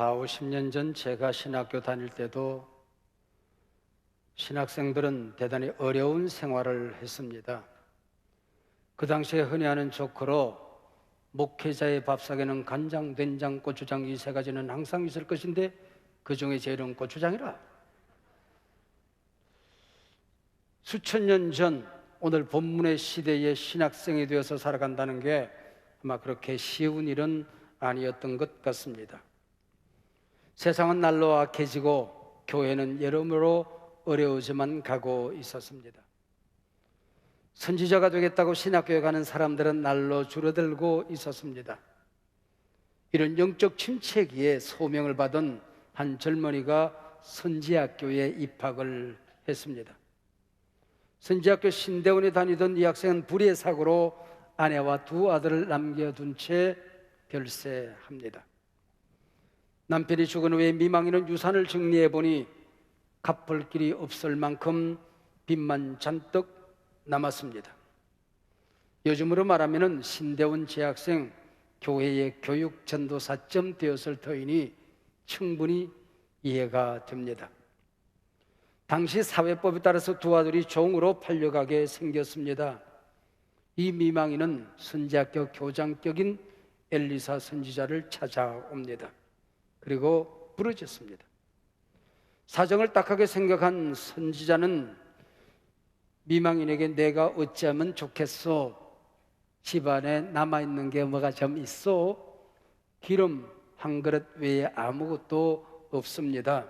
50년 전 제가 신학교 다닐 때도 신학생들은 대단히 어려운 생활을 했습니다. 그 당시에 흔히 하는 조커로 목회자의 밥상에는 간장, 된장, 고추장 이 세 가지는 항상 있을 것인데 그 중에 제일은 고추장이라. 수천 년 전 오늘 본문의 시대에 신학생이 되어서 살아간다는 게 아마 그렇게 쉬운 일은 아니었던 것 같습니다. 세상은 날로 악해지고 교회는 여러모로 어려워져만 가고 있었습니다. 선지자가 되겠다고 신학교에 가는 사람들은 날로 줄어들고 있었습니다. 이런 영적 침체기에 소명을 받은 한 젊은이가 선지학교에 입학을 했습니다. 선지학교 신대원에 다니던 이 학생은 불의의 사고로 아내와 두 아들을 남겨둔 채 별세합니다. 남편이 죽은 후에 미망인은 유산을 정리해보니 갚을 길이 없을 만큼 빚만 잔뜩 남았습니다. 요즘으로 말하면 신대원 재학생 교회의 교육 전도사쯤 되었을 터이니 충분히 이해가 됩니다. 당시 사회법에 따라서 두 아들이 종으로 팔려가게 생겼습니다. 이 미망인은 선지학교 교장격인 엘리사 선지자를 찾아옵니다. 그리고 부르짖습니다. 사정을 딱하게 생각한 선지자는 미망인에게 내가 어찌하면 좋겠소? 집안에 남아있는 게 뭐가 좀 있소? 기름 한 그릇 외에 아무것도 없습니다.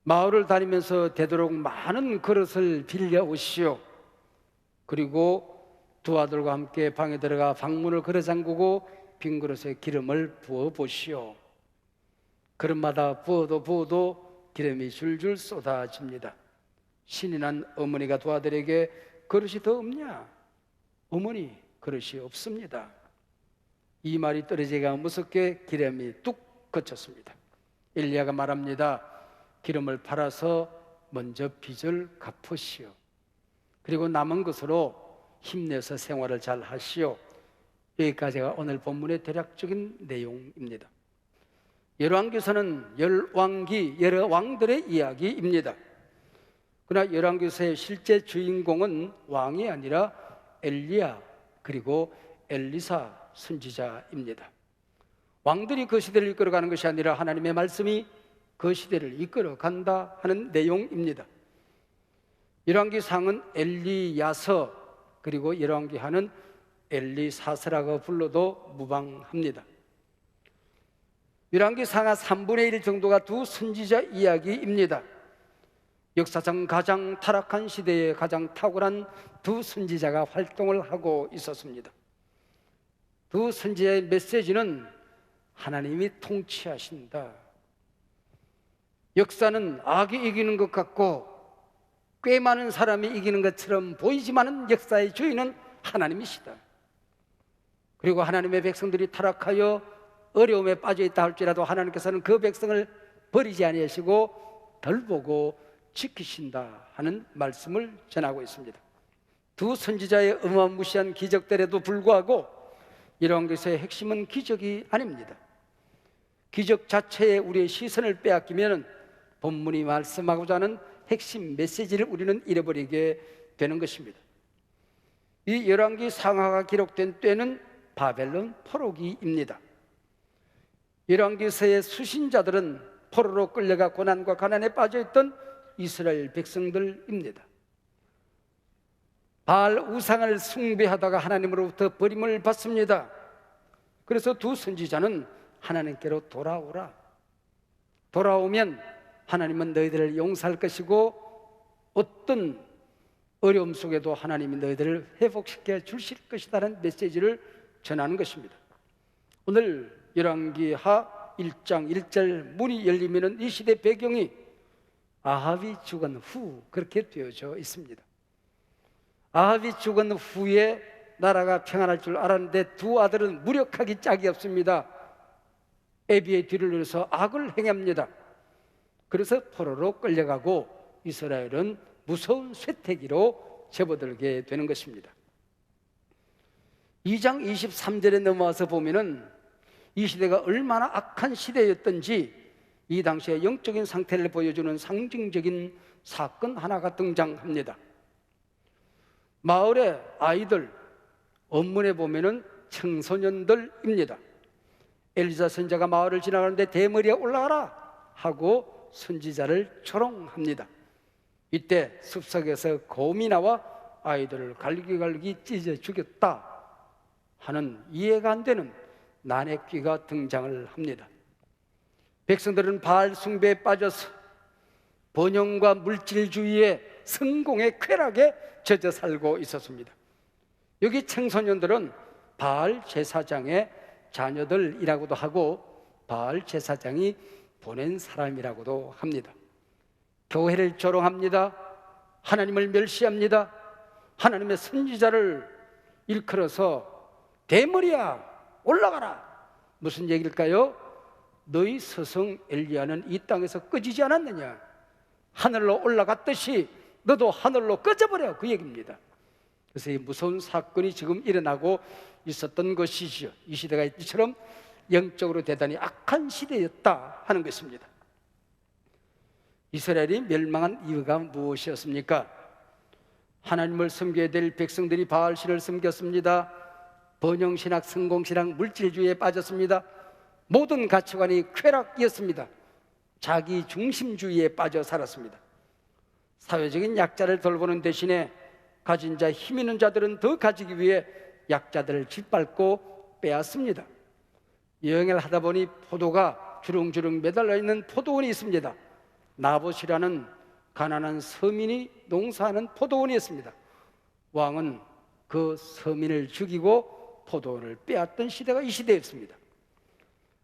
마을을 다니면서 되도록 많은 그릇을 빌려 오시오. 그리고 두 아들과 함께 방에 들어가 방문을 걸어 잠그고 빈 그릇에 기름을 부어 보시오. 그릇마다 부어도 기름이 줄줄 쏟아집니다. 신이 난 어머니가 두 아들에게 그릇이 더 없냐? 어머니, 그릇이 없습니다. 이 말이 떨어지기가 무섭게 기름이 뚝 그쳤습니다. 엘리야가 말합니다. 기름을 팔아서 먼저 빚을 갚으시오. 그리고 남은 것으로 힘내서 생활을 잘 하시오. 여기까지가 오늘 본문의 대략적인 내용입니다. 열왕기서는 여러 왕들의 이야기입니다. 그러나 열왕기서의 실제 주인공은 왕이 아니라 엘리야 그리고 엘리사 선지자입니다. 왕들이 그 시대를 이끌어가는 것이 아니라 하나님의 말씀이 그 시대를 이끌어간다 하는 내용입니다. 열왕기상은 엘리야서 그리고 열왕기하는 엘리사서라고 불러도 무방합니다. 열왕기상하 3분의 1 정도가 두 선지자 이야기입니다. 역사상 가장 타락한 시대에 가장 탁월한 두 선지자가 활동을 하고 있었습니다. 두 선지자의 메시지는 하나님이 통치하신다. 역사는 악이 이기는 것 같고 꽤 많은 사람이 이기는 것처럼 보이지만은 역사의 주인은 하나님이시다. 그리고 하나님의 백성들이 타락하여 어려움에 빠져 있다 할지라도 하나님께서는 그 백성을 버리지 아니하시고 덜보고 지키신다 하는 말씀을 전하고 있습니다. 두 선지자의 어마무시한 기적들에도 불구하고 열왕기서의 핵심은 기적이 아닙니다. 기적 자체에 우리의 시선을 빼앗기면 본문이 말씀하고자 하는 핵심 메시지를 우리는 잃어버리게 되는 것입니다. 이 열왕기 상하가 기록된 때는 바벨론 포로기입니다. 열왕기서의 수신자들은 포로로 끌려가 고난과 가난에 빠져있던 이스라엘 백성들입니다. 바알 우상을 숭배하다가 하나님으로부터 버림을 받습니다. 그래서 두 선지자는 하나님께로 돌아오면 하나님은 너희들을 용서할 것이고 어떤 어려움 속에도 하나님이 너희들을 회복시켜 주실 것이라는 메시지를 전하는 것입니다. 오늘 열왕기하 1장 1절 문이 열리면 이 시대 배경이 아합이 죽은 후 그렇게 되어져 있습니다. 아합이 죽은 후에 나라가 평안할 줄 알았는데 두 아들은 무력하기 짝이 없습니다. 애비의 뒤를 이어서 악을 행합니다. 그래서 포로로 끌려가고 이스라엘은 무서운 쇠퇴기로 접어들게 되는 것입니다. 2장 23절에 넘어와서 보면은 이 시대가 얼마나 악한 시대였던지 이 당시의 영적인 상태를 보여주는 상징적인 사건 하나가 등장합니다. 마을의 아이들, 원문에 보면은 청소년들입니다. 엘리사 선지자가 마을을 지나가는데 대머리에 올라가라 하고 선지자를 조롱합니다. 이때 숲속에서 곰이 나와 아이들을 갈기갈기 찢어 죽였다 하는 이해가 안 되는 난해귀가 등장을 합니다. 백성들은 바알 숭배에 빠져서 번영과 물질주의의 성공의 쾌락에 젖어 살고 있었습니다. 여기 청소년들은 바알 제사장의 자녀들이라고도 하고 바알 제사장이 보낸 사람이라고도 합니다. 교회를 조롱합니다. 하나님을 멸시합니다. 하나님의 선지자를 일컬어서 대머리야 올라가라. 무슨 얘기일까요? 너희 스승 엘리야는 이 땅에서 꺼지지 않았느냐? 하늘로 올라갔듯이 너도 하늘로 꺼져버려, 그 얘기입니다. 그래서 이 무서운 사건이 지금 일어나고 있었던 것이죠. 이 시대가 이처럼 영적으로 대단히 악한 시대였다 하는 것입니다. 이스라엘이 멸망한 이유가 무엇이었습니까? 하나님을 섬겨야 될 백성들이 바알신을 섬겼습니다. 번영신학, 성공신학, 물질주의에 빠졌습니다. 모든 가치관이 쾌락이었습니다. 자기 중심주의에 빠져 살았습니다. 사회적인 약자를 돌보는 대신에 가진 자, 힘 있는 자들은 더 가지기 위해 약자들을 짓밟고 빼앗습니다. 여행을 하다 보니 포도가 주렁주렁 매달려 있는 포도원이 있습니다. 나봇이라는 가난한 서민이 농사하는 포도원이 있습니다. 왕은 그 서민을 죽이고 포도원을 빼앗던 시대가 이 시대였습니다.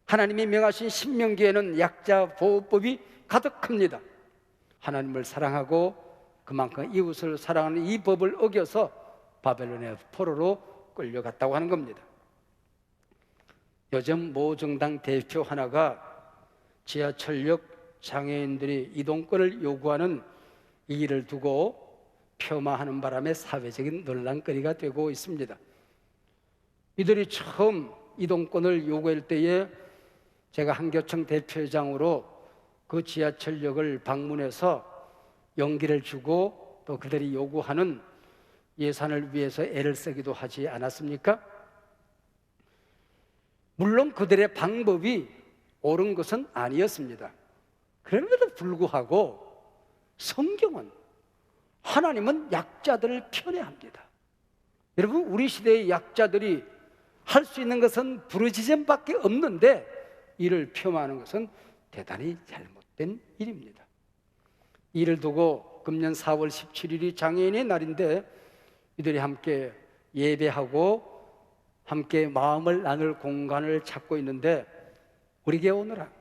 하나님이 명하신 신명기에는 약자 보호법이 가득합니다. 하나님을 사랑하고 그만큼 이웃을 사랑하는 이 법을 어겨서 바벨론의 포로로 끌려갔다고 하는 겁니다. 요즘 모 정당 대표 하나가 지하철역 장애인들이 이동권을 요구하는 이 일을 두고 폄하하는 바람에 사회적인 논란거리가 되고 있습니다. 이들이 처음 이동권을 요구할 때에 제가 한교총 대표장으로 그 지하철역을 방문해서 용기를 주고 또 그들이 요구하는 예산을 위해서 애를 쓰기도 하지 않았습니까? 물론 그들의 방법이 옳은 것은 아니었습니다. 그럼에도 불구하고 성경은, 하나님은 약자들을 편애합니다. 여러분, 우리 시대의 약자들이 할 수 있는 것은 부르짖음밖에 없는데 이를 폄하하는 것은 대단히 잘못된 일입니다. 이를 두고 금년 4월 17일이 장애인의 날인데 이들이 함께 예배하고 함께 마음을 나눌 공간을 찾고 있는데 우리에게 오너라,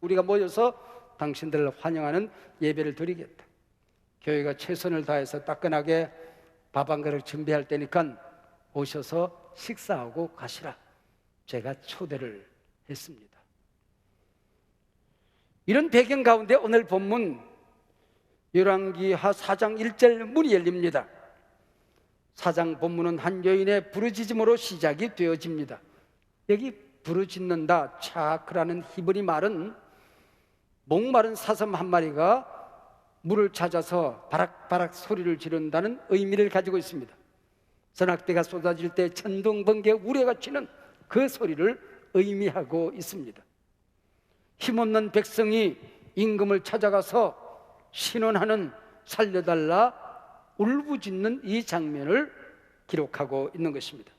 우리가 모여서 당신들을 환영하는 예배를 드리겠다. 교회가 최선을 다해서 따끈하게 밥 한 그릇 준비할 테니까 오셔서 식사하고 가시라. 제가 초대를 했습니다. 이런 배경 가운데 오늘 본문 열왕기하 4장 1절 문이 열립니다. 4장 본문은 한 여인의 부르짖음으로 시작이 되어집니다. 여기 부르짖는다, 차크라는 히브리 말은 목마른 사슴 한 마리가 물을 찾아서 바락바락 소리를 지른다는 의미를 가지고 있습니다. 전학대가 쏟아질 때 천둥, 번개, 우레가 치는 그 소리를 의미하고 있습니다. 힘없는 백성이 임금을 찾아가서 신원하는 살려달라 울부짖는 이 장면을 기록하고 있는 것입니다.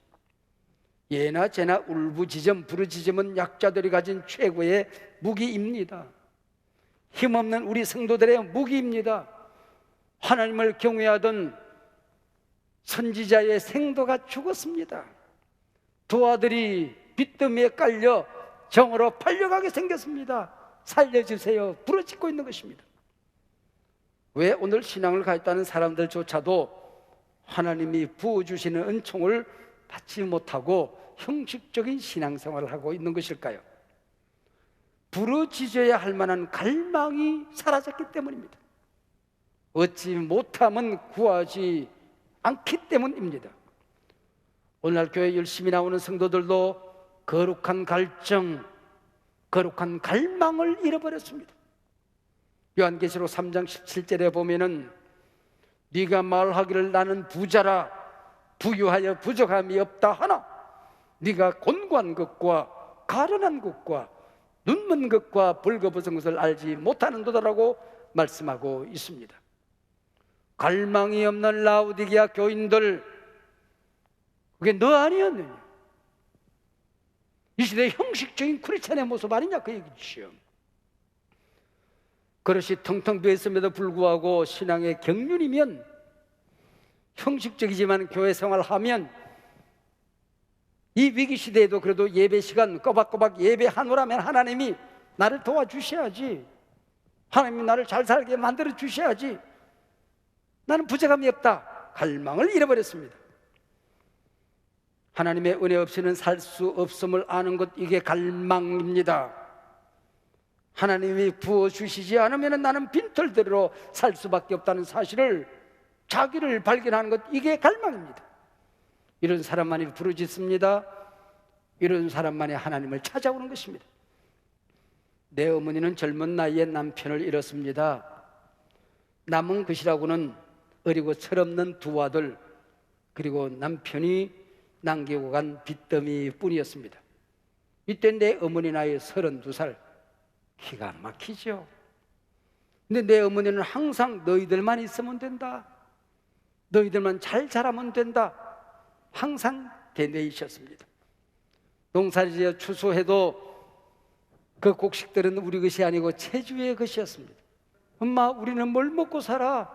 예나 제나 울부짖음, 부르짖음은 약자들이 가진 최고의 무기입니다. 힘없는 우리 성도들의 무기입니다. 하나님을 경외하던 선지자의 생도가 죽었습니다. 두 아들이 빚더미에 깔려 정으로 팔려가게 생겼습니다. 살려주세요. 부르짖고 있는 것입니다. 왜 오늘 신앙을 가졌다는 사람들조차도 하나님이 부어주시는 은총을 받지 못하고 형식적인 신앙생활을 하고 있는 것일까요? 부르짖어야 할 만한 갈망이 사라졌기 때문입니다. 얻지 못하면 구하지 않기 때문입니다. 오늘날 교회 열심히 나오는 성도들도 거룩한 갈증, 거룩한 갈망을 잃어버렸습니다. 요한계시록 3장 17절에 보면은 네가 말하기를 나는 부자라 부유하여 부족함이 없다 하나 네가 곤고한 것과 가련한 것과 눈먼 것과 벌거벗은 것을 알지 못하는도다라고 말씀하고 있습니다. 갈망이 없는 라오디게아 교인들, 그게 너 아니었느냐? 이 시대의 형식적인 크리스찬의 모습 아니냐 그 얘기죠. 그릇이 텅텅 비었음에도 불구하고 신앙의 경륜이면, 형식적이지만 교회 생활하면, 이 위기 시대에도 그래도 예배 시간 꼬박꼬박 예배하노라면 하나님이 나를 도와주셔야지, 하나님이 나를 잘 살게 만들어 주셔야지. 나는 부족함이 없다, 갈망을 잃어버렸습니다. 하나님의 은혜 없이는 살 수 없음을 아는 것, 이게 갈망입니다. 하나님이 부어주시지 않으면 나는 빈털대로 살 수밖에 없다는 사실을, 자기를 발견하는 것, 이게 갈망입니다. 이런 사람만이 부르짖습니다. 이런 사람만이 하나님을 찾아오는 것입니다. 내 어머니는 젊은 나이에 남편을 잃었습니다. 남은 것이라고는 어리고 철없는 두 아들, 그리고 남편이 남기고 간 빚더미 뿐이었습니다. 이때 내 어머니 나이 32살. 기가 막히죠. 근데 내 어머니는 항상 너희들만 있으면 된다, 너희들만 잘 자라면 된다, 항상 대내이셨습니다. 농사지어 추수해도 그 곡식들은 우리 것이 아니고 체주의 것이었습니다. 엄마, 우리는 뭘 먹고 살아?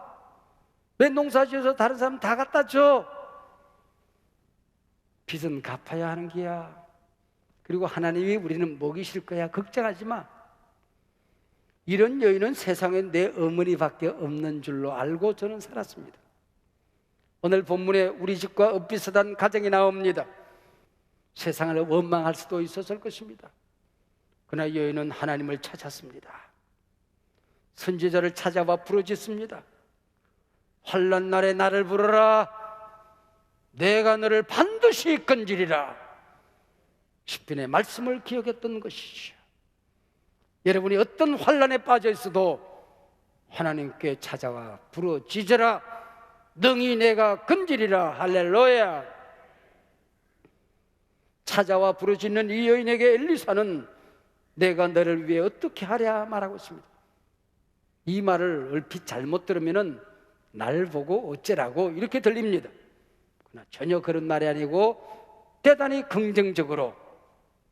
왜 농사지어서 다른 사람 다 갖다 줘? 빚은 갚아야 하는 기야. 그리고 하나님이 우리는 먹이실 거야, 걱정하지 마. 이런 여인은 세상에 내 어머니밖에 없는 줄로 알고 저는 살았습니다. 오늘 본문에 우리 집과 엇비슷한 가정이 나옵니다. 세상을 원망할 수도 있었을 것입니다. 그러나 여인은 하나님을 찾았습니다. 선지자를 찾아와 부르짖습니다. 환난 날에 나를 부르라, 내가 너를 반드시 건지리라. 시편의 말씀을 기억했던 것이죠. 여러분이 어떤 환난에 빠져 있어도 하나님께 찾아와 부르짖으라, 능히 내가 건지리라. 할렐루야. 찾아와 부르짖는 이 여인에게 엘리사는 내가 너를 위해 어떻게 하랴 말하고 있습니다. 이 말을 얼핏 잘못 들으면 날 보고 어째라고 이렇게 들립니다. 그러나 전혀 그런 말이 아니고 대단히 긍정적으로,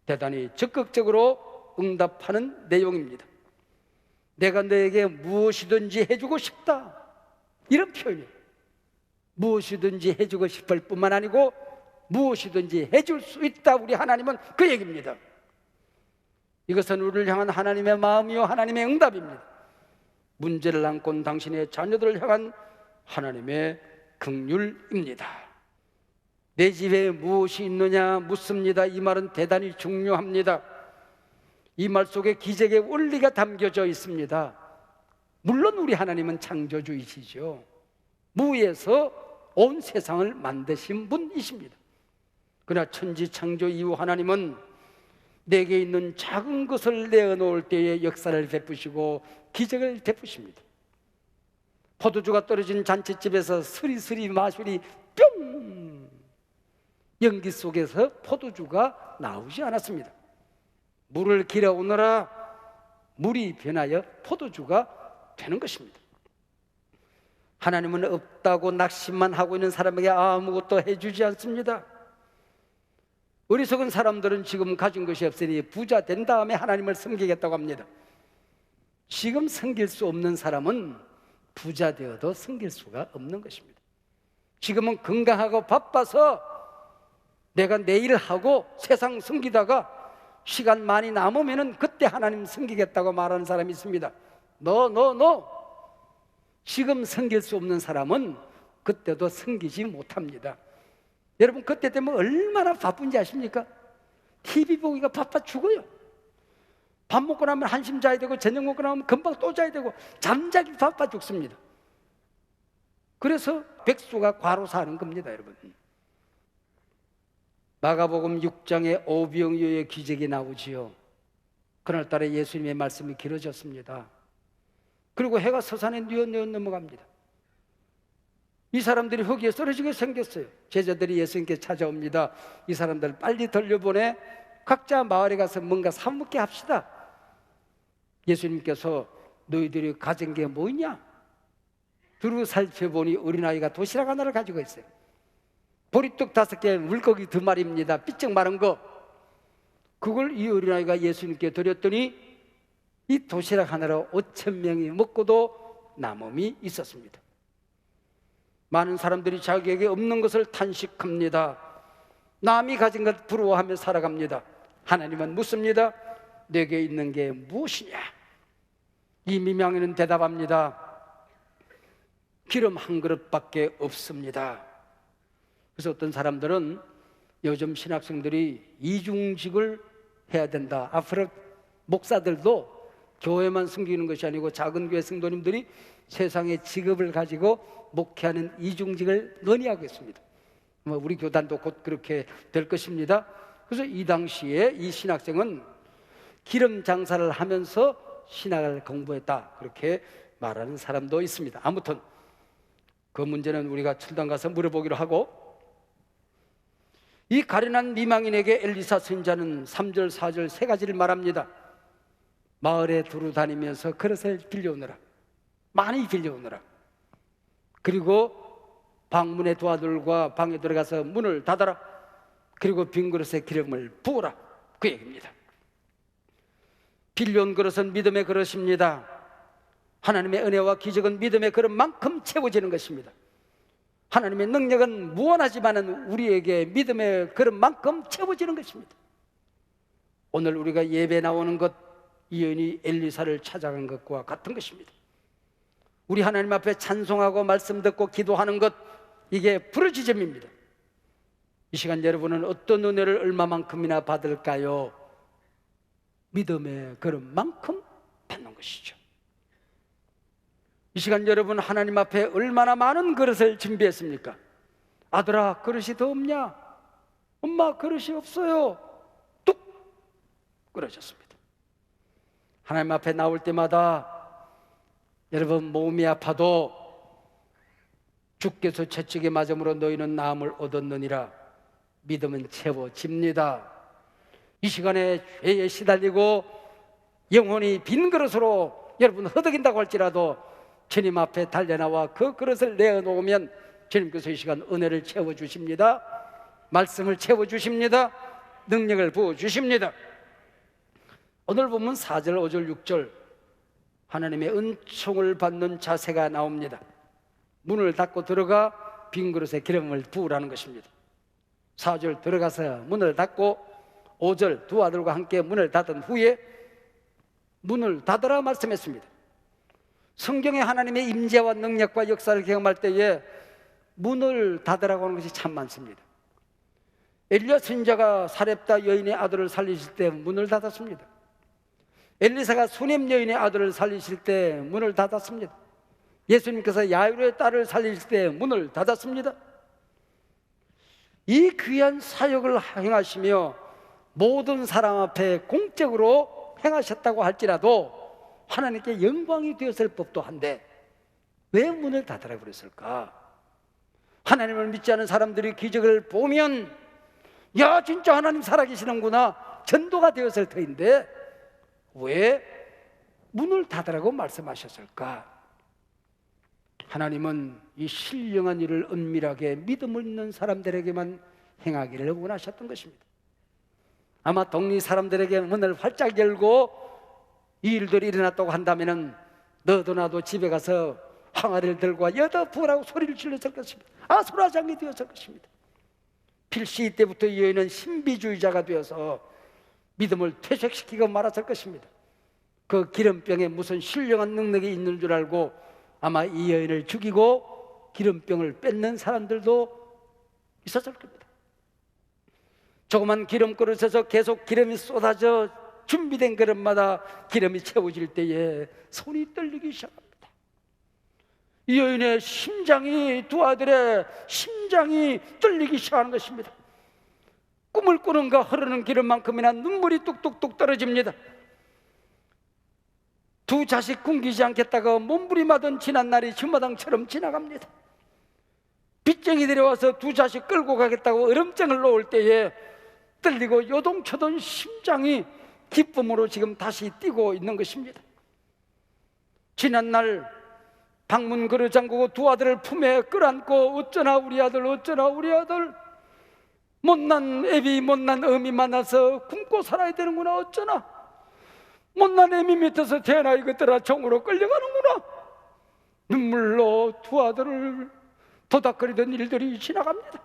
대단히 적극적으로 응답하는 내용입니다. 내가 너에게 무엇이든지 해주고 싶다, 이런 표현이에요. 무엇이든지 해주고 싶을 뿐만 아니고 무엇이든지 해줄 수 있다, 우리 하나님은, 그 얘기입니다. 이것은 우리를 향한 하나님의 마음이요 하나님의 응답입니다. 문제를 안고 온 당신의 자녀들을 향한 하나님의 긍휼입니다. 내 집에 무엇이 있느냐 묻습니다. 이 말은 대단히 중요합니다. 이 말 속에 기적의 원리가 담겨져 있습니다. 물론 우리 하나님은 창조주이시죠. 무에서 온 세상을 만드신 분이십니다. 그러나 천지창조 이후 하나님은 내게 있는 작은 것을 내어놓을 때에 역사를 베푸시고 기적을 베푸십니다. 포도주가 떨어진 잔치집에서 스리스리 마술이 뿅, 연기 속에서 포도주가 나오지 않았습니다. 물을 길어오느라 물이 변하여 포도주가 되는 것입니다. 하나님은 없다고 낙심만 하고 있는 사람에게 아무것도 해주지 않습니다. 어리석은 사람들은 지금 가진 것이 없으니 부자 된 다음에 하나님을 섬기겠다고 합니다. 지금 섬길 수 없는 사람은 부자 되어도 섬길 수가 없는 것입니다. 지금은 건강하고 바빠서 내가 내일 하고 세상 섬기다가 시간 많이 남으면 그때 하나님 섬기겠다고 말하는 사람이 있습니다. No. 지금 섬길 수 없는 사람은 그때도 섬기지 못합니다. 여러분, 그때 되면 얼마나 바쁜지 아십니까? TV 보기가 바빠 죽어요. 밥 먹고 나면 한심 자야 되고, 저녁 먹고 나면 금방 또 자야 되고, 잠자기 바빠 죽습니다. 그래서 백수가 과로 사는 겁니다, 여러분. 마가복음 6장에 오병이어의 기적이 나오지요. 그날따라 예수님의 말씀이 길어졌습니다. 그리고 해가 서산에 뉘엿뉘엿 넘어갑니다. 이 사람들이 거기에 쓰러지게 생겼어요. 제자들이 예수님께 찾아옵니다. 이 사람들 빨리 돌려보내 각자 마을에 가서 뭔가 사먹게 합시다. 예수님께서 너희들이 가진 게 뭐냐? 두루 살펴보니 어린아이가 도시락 하나를 가지고 있어요. 보리떡 5개, 물고기 2마리입니다. 삐쩍 마른 거. 그걸 이 어린아이가 예수님께 드렸더니 이 도시락 하나로 5,000명이 먹고도 남음이 있었습니다. 많은 사람들이 자기에게 없는 것을 탄식합니다. 남이 가진 것 부러워하며 살아갑니다. 하나님은 묻습니다. 내게 있는 게 무엇이냐? 이 미명이는 대답합니다. 기름 한 그릇밖에 없습니다. 그래서 어떤 사람들은 요즘 신학생들이 이중직을 해야 된다. 앞으로 목사들도 교회만 섬기는 것이 아니고 작은 교회 성도님들이 세상의 직업을 가지고 목회하는 이중직을 논의하고 있습니다. 우리 교단도 곧 그렇게 될 것입니다. 그래서 이 당시에 이 신학생은 기름 장사를 하면서 신학을 공부했다, 그렇게 말하는 사람도 있습니다. 아무튼 그 문제는 우리가 철당 가서 물어보기로 하고, 이 가련한 미망인에게 엘리사 선지자는 3절 4절 3가지를 말합니다. 마을에 두루 다니면서 그릇을 빌려오느라, 많이 빌려오느라, 그리고 방문의 두 아들과 방에 들어가서 문을 닫아라, 그리고 빈 그릇에 기름을 부어라, 그 얘기입니다. 빌려온 그릇은 믿음의 그릇입니다. 하나님의 은혜와 기적은 믿음의 그릇만큼 채워지는 것입니다. 하나님의 능력은 무한하지만 우리에게 믿음의 그릇만큼 채워지는 것입니다. 오늘 우리가 예배 나오는 것, 이 여인이 엘리사를 찾아간 것과 같은 것입니다. 우리 하나님 앞에 찬송하고 말씀 듣고 기도하는 것, 이게 부르짖음입니다. 이 시간 여러분은 어떤 은혜를 얼마만큼이나 받을까요? 믿음의 그릇만큼 받는 것이죠. 이 시간 여러분 하나님 앞에 얼마나 많은 그릇을 준비했습니까? 아들아, 그릇이 더 없냐? 엄마, 그릇이 없어요. 뚝 끊어졌습니다. 하나님 앞에 나올 때마다 여러분 몸이 아파도 주께서 채찍에 맞음으로 너희는 나음을 얻었느니라, 믿음은 채워집니다. 이 시간에 죄에 시달리고 영혼이 빈 그릇으로 여러분 허덕인다고 할지라도 주님 앞에 달려나와 그 그릇을 내어놓으면 주님께서 이 시간 은혜를 채워주십니다. 말씀을 채워주십니다. 능력을 부어주십니다. 오늘 보면 4절, 5절, 6절 하나님의 은총을 받는 자세가 나옵니다. 문을 닫고 들어가 빈 그릇에 기름을 부으라는 것입니다. 4절 들어가서 문을 닫고 5절 두 아들과 함께 문을 닫은 후에 문을 닫으라 말씀했습니다. 성경에 하나님의 임재와 능력과 역사를 경험할 때에 문을 닫으라고 하는 것이 참 많습니다. 엘리야 선지자가 사렙다 여인의 아들을 살리실 때 문을 닫았습니다. 엘리사가 수넴 여인의 아들을 살리실 때 문을 닫았습니다. 예수님께서 야이로의 딸을 살리실 때 문을 닫았습니다. 이 귀한 사역을 행하시며 모든 사람 앞에 공적으로 행하셨다고 할지라도 하나님께 영광이 되었을 법도 한데 왜 문을 닫으라고 그랬을까? 하나님을 믿지 않은 사람들이 기적을 보면 야, 진짜 하나님 살아계시는구나, 전도가 되었을 터인데 왜 문을 닫으라고 말씀하셨을까? 하나님은 이 신령한 일을 은밀하게 믿음을 있는 사람들에게만 행하기를 원하셨던 것입니다. 아마 동리 사람들에게 문을 활짝 열고 이 일들이 일어났다고 한다면 너도 나도 집에 가서 항아리를 들고 여다 부으라고 소리를 질렀을 것입니다. 아수라장이 되었을 것입니다. 필시 이때부터 이 여인은 신비주의자가 되어서 믿음을 퇴색시키고 말았을 것입니다. 그 기름병에 무슨 신령한 능력이 있는 줄 알고 아마 이 여인을 죽이고 기름병을 뺏는 사람들도 있었을 겁니다. 조그만 기름 그릇에서 계속 기름이 쏟아져 준비된 그릇마다 기름이 채워질 때에 손이 떨리기 시작합니다. 이 여인의 심장이, 두 아들의 심장이 떨리기 시작하는 것입니다. 꿈을 꾸는가 흐르는 기름만큼이나 눈물이 뚝뚝뚝 떨어집니다. 두 자식 굶기지 않겠다고 몸부림하던 지난날이 주마등처럼 지나갑니다. 빚쟁이 데려와서 두 자식 끌고 가겠다고 얼음장을 놓을 때에 떨리고 요동쳐던 심장이 기쁨으로 지금 다시 뛰고 있는 것입니다. 지난날 방문 그릇 잠그고 두 아들을 품에 끌어안고 어쩌나 우리 아들 어쩌나 우리 아들, 못난 애비 못난 어미 만나서 굶고 살아야 되는구나, 어쩌나 못난 애미 밑에서 태어나 이것들아 종으로 끌려가는구나. 눈물로 두 아들을 도닥거리던 일들이 지나갑니다.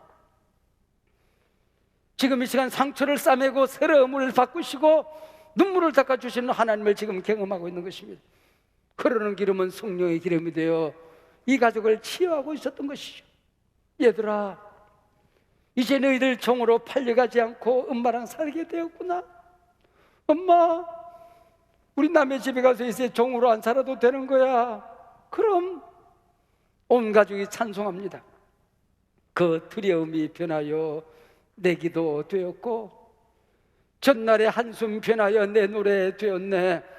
지금 이 시간 상처를 싸매고 새로움을 바꾸시고 눈물을 닦아주시는 하나님을 지금 경험하고 있는 것입니다. 흐르는 기름은 성령의 기름이 되어 이 가족을 치유하고 있었던 것이죠. 얘들아, 이제 너희들 종으로 팔려가지 않고 엄마랑 살게 되었구나. 엄마, 우리 남의 집에 가서 이제 종으로 안 살아도 되는 거야. 그럼 온 가족이 찬송합니다. 그 두려움이 변하여 내 기도 되었고 전날의 한숨 변하여 내 노래 되었네.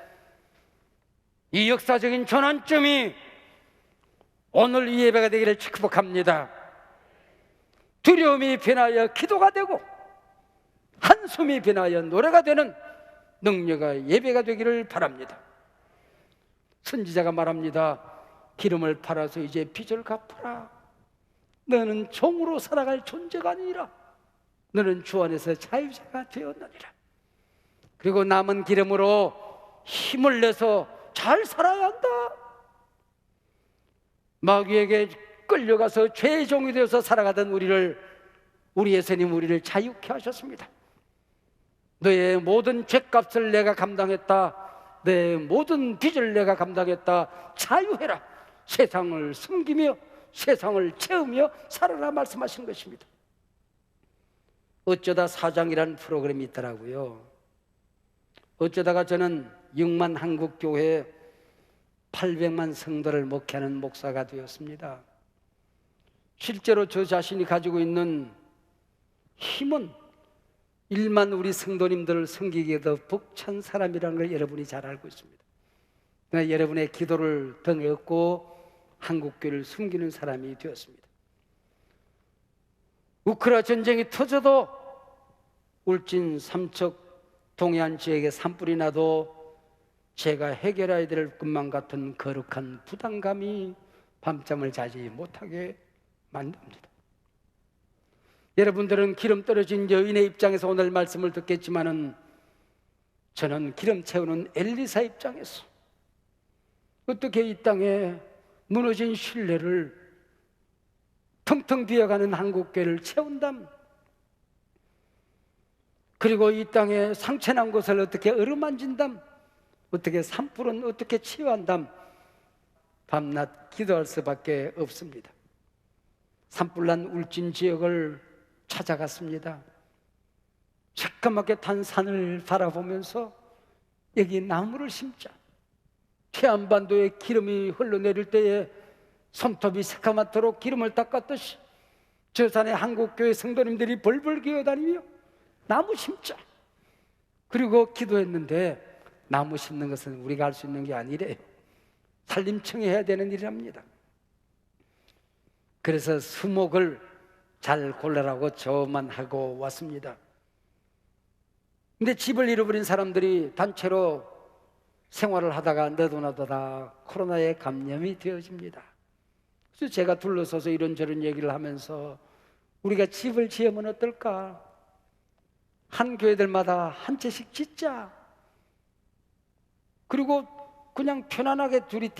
이 역사적인 전환점이 오늘 이 예배가 되기를 축복합니다. 두려움이 변하여 기도가 되고 한숨이 변하여 노래가 되는 능력의 예배가 되기를 바랍니다. 선지자가 말합니다. 기름을 팔아서 이제 빚을 갚아라. 너는 종으로 살아갈 존재가 아니라 너는 주 안에서 자유자가 되었느니라. 그리고 남은 기름으로 힘을 내서 잘 살아야 한다. 마귀에게 끌려가서 죄의 종이 되어서 살아가던 우리 예수님 우리를 자유케 하셨습니다. 너의 모든 죄값을 내가 감당했다. 내 모든 빚을 내가 감당했다. 자유해라. 세상을 숨기며 세상을 채우며 살아라 말씀하신 것입니다. 어쩌다 사장이라는 프로그램이 있더라고요. 어쩌다가 저는 6만 한국교회 800만 성도를 목회하는 목사가 되었습니다. 실제로 저 자신이 가지고 있는 힘은 1만 우리 성도님들을 섬기기에 더 벅찬 사람이라는 걸 여러분이 잘 알고 있습니다. 그러나 여러분의 기도를 등에 업고 한국교회를 숨기는 사람이 되었습니다. 우크라 전쟁이 터져도 울진 삼척 동해안 지역에 산불이 나도 제가 해결해야 될 것만 같은 거룩한 부담감이 밤잠을 자지 못하게 만듭니다. 여러분들은 기름 떨어진 여인의 입장에서 오늘 말씀을 듣겠지만은 저는 기름 채우는 엘리사 입장에서 어떻게 이 땅에 무너진 신뢰를 텅텅 비어가는 한국교회를 채운담, 그리고 이 땅에 상처난 곳을 어떻게 어루만진담, 어떻게 산불은 어떻게 치유한담, 밤낮 기도할 수밖에 없습니다. 산불난 울진 지역을 찾아갔습니다. 새까맣게 탄 산을 바라보면서 여기 나무를 심자. 태안반도에 기름이 흘러내릴 때에 손톱이 새까맣도록 기름을 닦았듯이 저 산에 한국교회 성도님들이 벌벌 기어다니며 나무 심자. 그리고 기도했는데 나무 심는 것은 우리가 할 수 있는 게 아니래요. 산림청이 해야 되는 일이랍니다. 그래서 수목을 잘 골라라고 저만 하고 왔습니다. 근데 집을 잃어버린 사람들이 단체로 생활을 하다가 너도나도다 코로나에 감염이 되어집니다. 그래서 제가 둘러서서 이런저런 얘기를 하면서 우리가 집을 지으면 어떨까? 한 교회들마다 한 채씩 짓자. 그리고 그냥 편안하게 둘이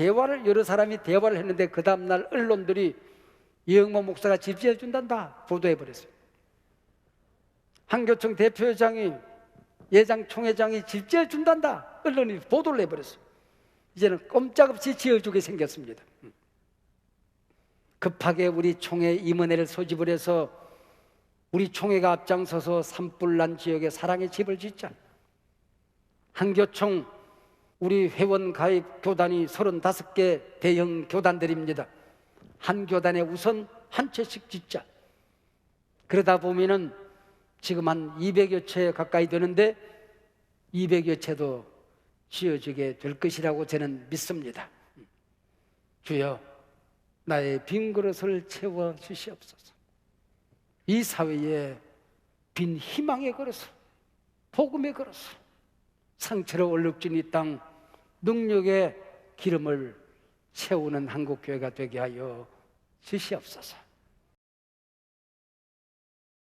여러 사람이 대화를 했는데 그 다음날 언론들이 이영모 목사가 집 지어준단다 보도해버렸어요. 한교총 대표회장이 예장 총회장이 집 지어준단다 언론이 보도를 해버렸어요. 이제는 꼼짝없이 지어주게 생겼습니다. 급하게 우리 총회 임원회를 소집을 해서 우리 총회가 앞장서서 산불난 지역에 사랑의 집을 짓자. 한교총 우리 회원 가입 교단이 35개 대형 교단들입니다. 한 교단에 우선 한 채씩 짓자. 그러다 보면은 지금 한 200여 채 가까이 되는데 200여 채도 지어지게 될 것이라고 저는 믿습니다. 주여, 나의 빈 그릇을 채워 주시옵소서. 이 사회에 빈 희망의 그릇을, 복음의 그릇을, 상처로 얼룩진 이 땅 능력의 기름을 채우는 한국교회가 되게 하여 주시옵소서.